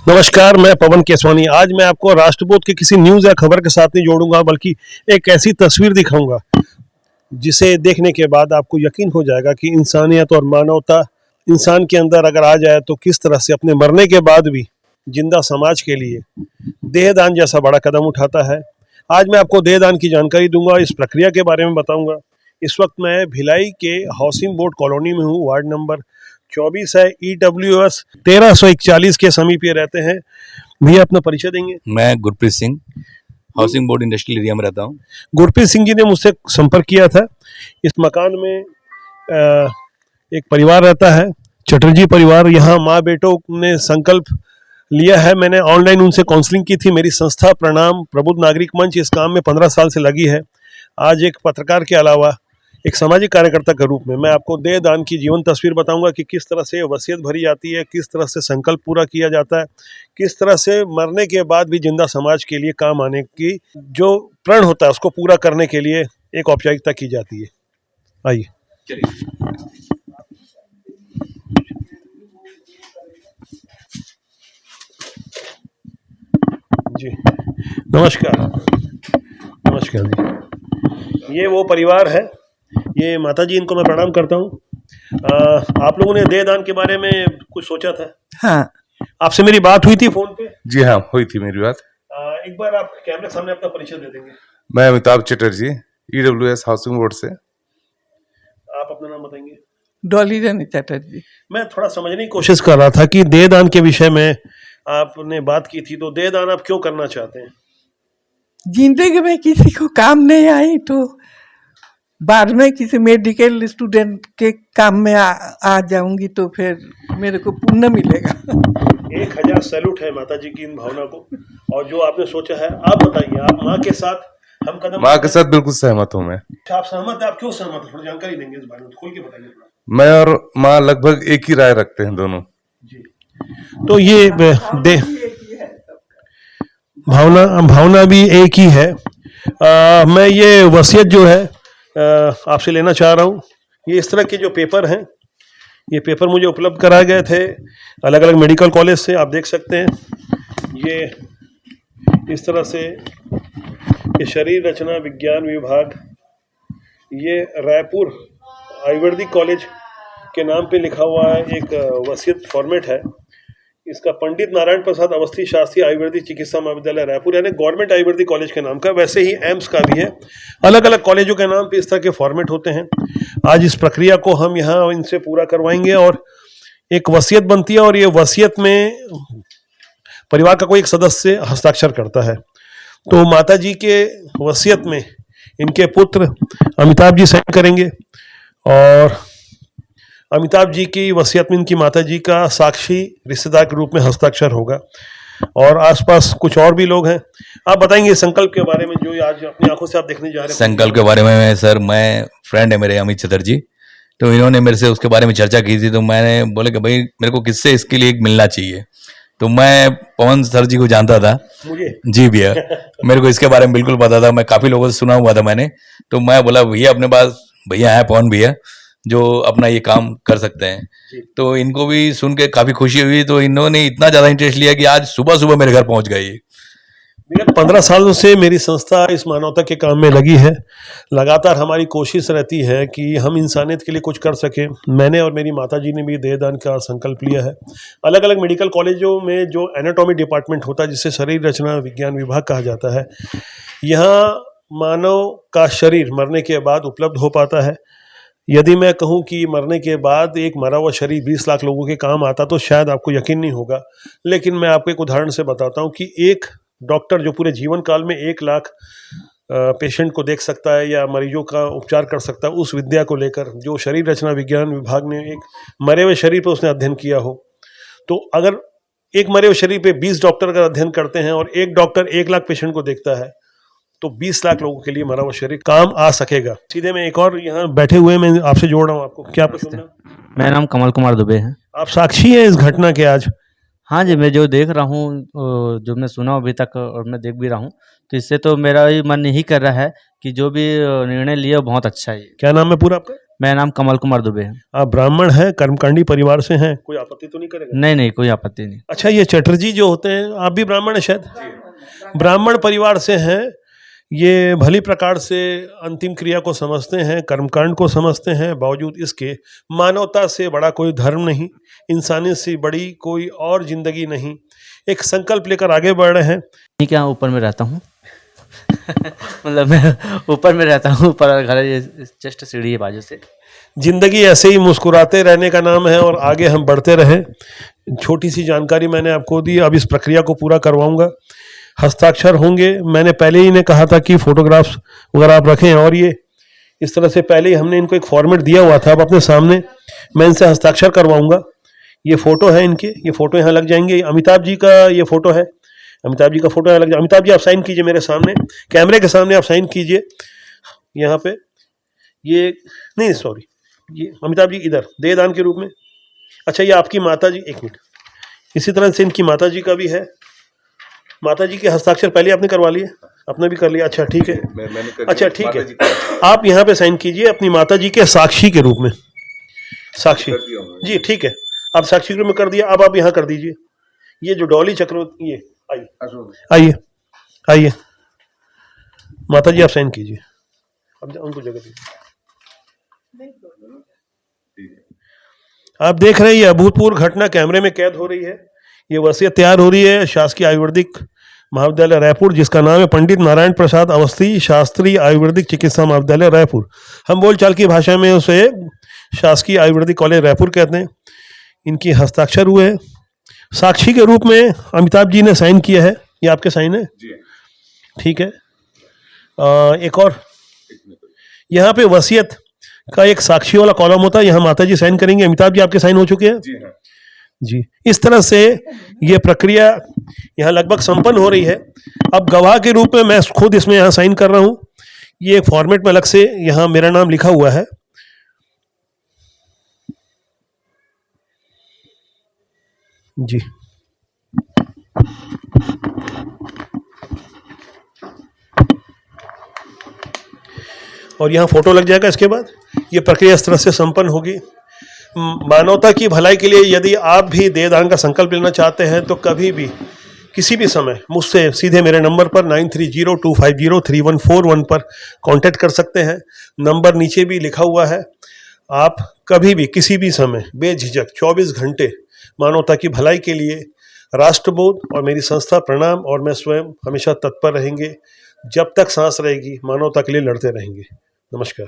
नमस्कार, मैं पवन केसवानी। आज मैं आपको राष्ट्रबोध की किसी न्यूज़ या खबर के साथ नहीं जोड़ूंगा, बल्कि एक ऐसी तस्वीर दिखाऊंगा जिसे देखने के बाद आपको यकीन हो जाएगा कि इंसानियत और मानवता इंसान के अंदर अगर आ जाए तो किस तरह से अपने मरने के बाद भी जिंदा समाज के लिए देहदान जैसा बड़ा कदम उठाता है। आज मैं आपको देहदान की जानकारी दूंगा, इस प्रक्रिया के बारे में बताऊंगा। इस वक्त मैं भिलाई के हाउसिंग बोर्ड कॉलोनी में हूँ। वार्ड नंबर 24 है। EWS 1341 के समीप ये रहते हैं। भैया अपना परिचय देंगे? मैं Gurpreet Singh housing board industrial area में रहता हूँ। गुरप्रीत सिंह जी ने मुझसे संपर्क किया था। इस मकान में एक परिवार रहता है, चटर्जी परिवार। यहाँ माँ बेटों ने संकल्प लिया है। मैंने ऑनलाइन उनसे काउंसलिंग की थी। मेरी संस्था प्रणाम प्रबुद्ध नागरिक मंच इस काम में 15 साल से लगी है। आज एक पत्रकार के अलावा एक सामाजिक कार्यकर्ता के रूप में मैं आपको देहदान की जीवन तस्वीर बताऊंगा कि किस तरह से वसीयत भरी जाती है, किस तरह से संकल्प पूरा किया जाता है, किस तरह से मरने के बाद भी जिंदा समाज के लिए काम आने की जो प्रण होता है उसको पूरा करने के लिए एक औपचारिकता की जाती है। आइए। जी नमस्कार। नमस्कार जी। ये वो परिवार है, ये माता जी, इनको मैं प्रणाम करता हूँ। आप लोगों ने देहदान के बारे में कुछ सोचा था? हाँ आपसे मेरी बात हुई थी फोन पे? जी हाँ, हुई थी मेरी बात। एक बार आप कैमरे के सामने अपना परिचय दे देंगे? मैं Amitabh Chatterjee, EWS housing board से। आप अपना नाम बताएंगे? डॉली रानी चटर्जी। मैं थोड़ा समझने की कोशिश कर रहा था कि देहदान के विषय में आपने बात की थी, तो देहदान आप क्यों करना चाहते हैं? जिंदगी में किसी को काम नहीं आई तो बाद में किसी मेडिकल स्टूडेंट के काम में आ जाऊंगी तो फिर मेरे को पुण्य मिलेगा। 1000 सैल्यूट है माता जी की इन भावना को, और जो आपने सोचा है। आप बताइए, आप माँ के साथ हम कदम? माँ के साथ बिल्कुल सहमत हूँ मैं। आप सहमत हैं? आप क्यों सहमत हैं? थोड़ी जानकारी देंगे इस बारे में, खोल के बताइए थोड़ा। मैं और माँ लगभग एक ही राय रखते हैं दोनों जी। तो ये भावना भी एक ही है। मैं ये वसीयत जो है आपसे लेना चाह रहा हूँ। ये इस तरह के जो पेपर हैं, ये पेपर मुझे उपलब्ध कराए गए थे अलग अलग मेडिकल कॉलेज से। आप देख सकते हैं ये इस तरह से, ये शरीर रचना विज्ञान विभाग, ये रायपुर आयुर्वेदिक कॉलेज के नाम पे लिखा हुआ है एक वसीयत फॉर्मेट है। इसका पंडित नारायण प्रसाद अवस्थी शास्त्री आयुर्वेदिक चिकित्सा महाविद्यालय रायपुर, यानी गवर्नमेंट आयुर्वेदिक कॉलेज के नाम का। वैसे ही एम्स का भी है। अलग अलग कॉलेजों के नाम पे इस तरह के फॉर्मेट होते हैं। आज इस प्रक्रिया को हम यहाँ इनसे पूरा करवाएंगे और एक वसीयत बनती है, और ये वसीयत में परिवार का कोई एक सदस्य हस्ताक्षर करता है। तो माता जी के वसीयत में इनके पुत्र अमिताभ जी साइन करेंगे, और अमिताभ जी की वसीयत में इनकी माता जी का साक्षी रिश्तेदार के रूप में हस्ताक्षर होगा, और आसपास कुछ और भी लोग हैं। आप बताएंगे संकल्प के बारे में जो आज अपनी आंखों से आप देखने जा रहे हैं? संकल्प के बारे में सर, मैं फ्रेंड है मेरे अमित चटर्जी, तो इन्होंने मेरे से उसके बारे में चर्चा की थी। तो मैंने बोला कि भाई मेरे को किससे इसके लिए एक मिलना चाहिए। तो मैं पवन सर जी को जानता था। मुझे? जी भैया, मेरे को इसके बारे में बिल्कुल पता था। मैं काफ़ी लोगों से सुना हुआ था मैंने। तो मैं बोला भैया अपने पास भैया है पवन भैया जो अपना ये काम कर सकते हैं। तो इनको भी सुन के काफ़ी खुशी हुई। तो इन्होंने इतना ज़्यादा इंटरेस्ट लिया कि आज सुबह सुबह मेरे घर पहुंच गए। विगत 15 सालों से मेरी संस्था इस मानवता के काम में लगी है। लगातार हमारी कोशिश रहती है कि हम इंसानियत के लिए कुछ कर सकें। मैंने और मेरी माता जी ने भी देहदान का संकल्प लिया है। अलग अलग मेडिकल कॉलेजों में जो एनाटॉमी डिपार्टमेंट होता है, जिसे शरीर रचना विज्ञान विभाग कहा जाता है, यहाँ मानव का शरीर मरने के बाद उपलब्ध हो पाता है। यदि मैं कहूँ कि मरने के बाद एक मरा हुआ शरीर 20 लाख लोगों के काम आता तो शायद आपको यकीन नहीं होगा, लेकिन मैं आपको एक उदाहरण से बताता हूँ कि एक डॉक्टर जो पूरे जीवन काल में 1 लाख पेशेंट को देख सकता है या मरीजों का उपचार कर सकता है, उस विद्या को लेकर जो शरीर रचना विज्ञान विभाग ने एक मरे हुए शरीर पर उसने अध्ययन किया हो, तो अगर एक मरे हुए शरीर पे 20 डॉक्टर अगर अध्ययन करते हैं और एक डॉक्टर 1 लाख पेशेंट को देखता है, तो 20 लाख लोगों के लिए मरा हुआ शरीर काम आ सकेगा। सीधे मैं एक और यहाँ बैठे हुए मैं आपसे जोड़ रहा हूँ आपको। क्या पसंद है? मेरा नाम कमल कुमार दुबे है। आप साक्षी हैं इस घटना के आज? हाँ जी, मैं जो देख रहा हूँ, जो मैं सुना हूँ अभी तक और मैं देख भी रहा हूँ, तो इससे तो मेरा भी मन यही कर रहा है कि जो भी निर्णय लिया बहुत अच्छा है। क्या नाम है पूरा आपका? मेरा नाम कमल कुमार दुबे है। आप ब्राह्मण हैं, कर्मकांडी परिवार से हैं, कोई आपत्ति तो नहीं करेगा? नहीं नहीं, कोई आपत्ति नहीं। अच्छा, ये चटर्जी जो होते हैं, आप भी ब्राह्मण हैं शायद? ब्राह्मण परिवार से हैं, ये भली प्रकार से अंतिम क्रिया को समझते हैं, कर्मकांड को समझते हैं, बावजूद इसके मानवता से बड़ा कोई धर्म नहीं, इंसानियत से बड़ी कोई और जिंदगी नहीं, एक संकल्प लेकर आगे बढ़ रहे हैं। नहीं, क्या ऊपर में रहता हूँ मतलब मैं ऊपर में रहता हूँ, ऊपर घर है, जस्ट सीढ़ी है बाजू से। जिंदगी ऐसे ही मुस्कुराते रहने का नाम है और आगे हम बढ़ते रहें। छोटी सी जानकारी मैंने आपको दी, अब इस प्रक्रिया को पूरा करवाऊंगा। हस्ताक्षर होंगे, मैंने पहले ही ने कहा था कि फोटोग्राफ्स वगैरह आप रखें, और ये इस तरह से पहले ही हमने इनको एक फॉर्मेट दिया हुआ था। अब अपने सामने मैं इनसे हस्ताक्षर करवाऊंगा। ये फोटो है इनके, ये फोटो यहाँ लग जाएंगे। अमिताभ जी का ये फोटो है, अमिताभ जी का फोटो यहाँ लग जाए। अमिताभ जी आप साइन कीजिए मेरे सामने, कैमरे के सामने आप साइन कीजिए यहाँ पे। ये नहीं, सॉरी, ये अमिताभ जी इधर देहदान के रूप में। अच्छा, ये आपकी माता जी, एक मिनट, इसी तरह से इनकी माता जी का भी है। माता जी के हस्ताक्षर पहले आपने करवा लिए, अपना भी कर लिया? अच्छा ठीक है, मैंने कर अच्छा दिया, ठीक माता जी है। आप यहाँ पे साइन कीजिए अपनी माता जी के साक्षी के रूप में। साक्षी कर दिया हूँ। जी, ठीक है, आप साक्षी के रूप में कर दिया। अब आप यहाँ कर दीजिए, ये जो डॉली चक्रवर्ती, ये आइए आइए आइए, माता जी आप साइन कीजिए। अब उनको जगह दीजिए। आप देख रहे हैं ये अभूतपूर्व घटना कैमरे में कैद हो रही है। ये वसीयत तैयार हो रही है शासकीय आयुर्वेदिक महाविद्यालय रायपुर, जिसका नाम है पंडित नारायण प्रसाद अवस्थी शास्त्री आयुर्वेदिक चिकित्सा महाविद्यालय रायपुर। हम बोलचाल की भाषा में उसे शासकीय आयुर्वेदिक कॉलेज रायपुर कहते हैं। इनकी हस्ताक्षर हुए हैं। साक्षी के रूप में अमिताभ जी ने साइन किया है, ये आपके साइन है? ठीक है। एक और यहाँ पे वसीयत का एक साक्षी वाला कॉलम होता है, यहाँ माता जी साइन करेंगे। अमिताभ जी आपके साइन हो चुके हैं? जी, इस तरह से ये प्रक्रिया यहाँ लगभग संपन्न हो रही है। अब गवाह के रूप में मैं खुद इसमें यहाँ साइन कर रहा हूँ। ये एक फॉर्मेट में अलग से यहाँ मेरा नाम लिखा हुआ है। जी, और यहाँ फोटो लग जाएगा। इसके बाद ये प्रक्रिया इस तरह से संपन्न होगी। मानवता की भलाई के लिए यदि आप भी देहदान का संकल्प लेना चाहते हैं तो कभी भी किसी भी समय मुझसे सीधे मेरे नंबर पर 9302503141 पर कांटेक्ट कर सकते हैं। नंबर नीचे भी लिखा हुआ है। आप कभी भी किसी भी समय बेझिझक 24 घंटे मानवता की भलाई के लिए राष्ट्रबोध और मेरी संस्था प्रणाम और मैं स्वयं हमेशा तत्पर रहेंगे। जब तक सांस रहेगी मानवता के लिए लड़ते रहेंगे। नमस्कार।